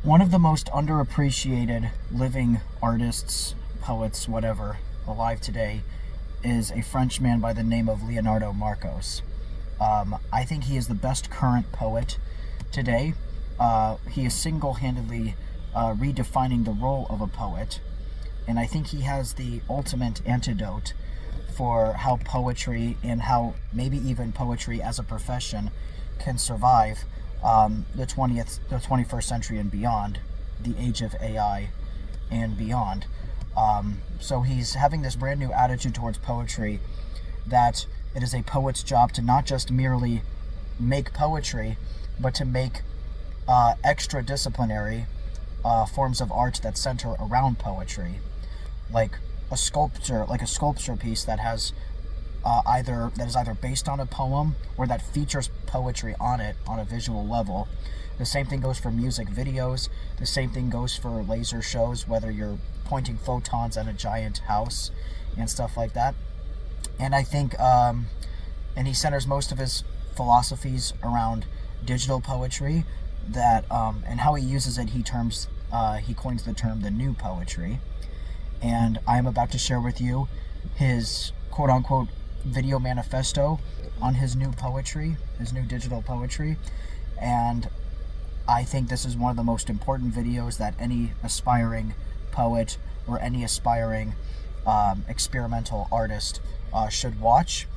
One of the most underappreciated living artists, poets, whatever, alive today is a Frenchman by the name of Leonardo Marcos. I think he is the best current poet today. He is single-handedly redefining the role of a poet, and I think he has the ultimate antidote for how poetry and how maybe even poetry as a profession can survive the 21st century and beyond, the age of AI and beyond. So he's having this brand new attitude towards poetry, that it is a poet's job to not just merely make poetry, but to make extra disciplinary forms of art that center around poetry, like a sculpture piece that has that is either based on a poem or that features poetry on it on a visual level. The same thing goes for music videos. The same thing goes for laser shows, whether you're pointing photons at a giant house and stuff like that. And I think, and he centers most of his philosophies around digital poetry, that and how he uses it. He coins the term the new poetry. And I'm about to share with you his quote-unquote video manifesto on his new poetry, his new digital poetry. And I think this is one of the most important videos that any aspiring poet or any aspiring experimental artist should watch.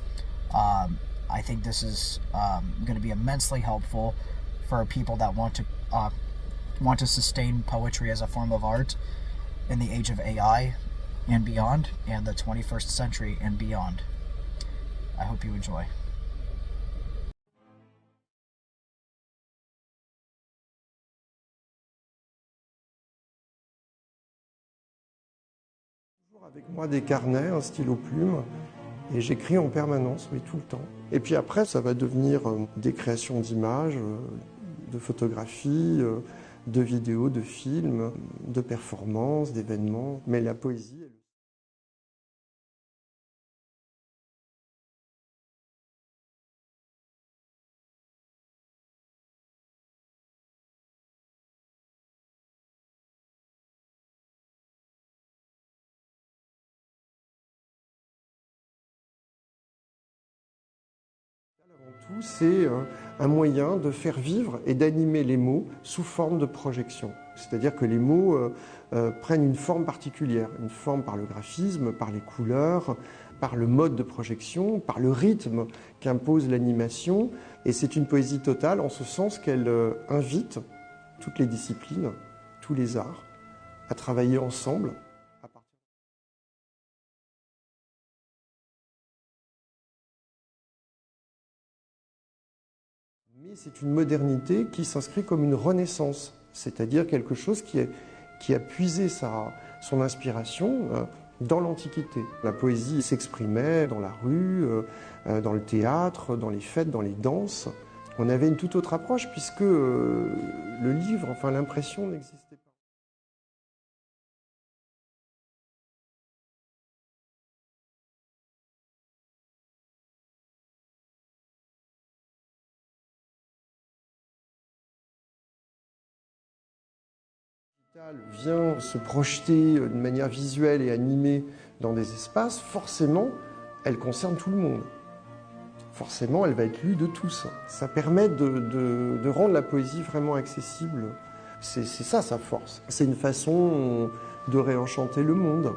I think this is going to be immensely helpful for people that want to sustain poetry as a form of art in the age of AI and beyond, and the 21st century and beyond. I hope you enjoy. Toujours avec moi des carnets, un stylo plume, et j'écris en permanence, oui, tout le temps. Et puis après, ça va devenir des créations d'images, de photographies, de vidéos, de films, de performances, d'événements. Mais la poésie... Avant tout, c'est un moyen de faire vivre et d'animer les mots sous forme de projection. C'est-à-dire que les mots prennent une forme particulière, une forme par le graphisme, par les couleurs, par le mode de projection, par le rythme qu'impose l'animation. Et c'est une poésie totale en ce sens qu'elle invite toutes les disciplines, tous les arts, à travailler ensemble. Mais c'est une modernité qui s'inscrit comme une renaissance, c'est-à-dire quelque chose qui a puisé son inspiration dans l'Antiquité. La poésie s'exprimait dans la rue, dans le théâtre, dans les fêtes, dans les danses. On avait une toute autre approche puisque le livre, enfin l'impression n'existait pas. Vient se projeter de manière visuelle et animée dans des espaces, forcément, elle concerne tout le monde. Forcément, elle va être lue de tous. Ça permet de rendre la poésie vraiment accessible. C'est ça sa force. C'est une façon de réenchanter le monde.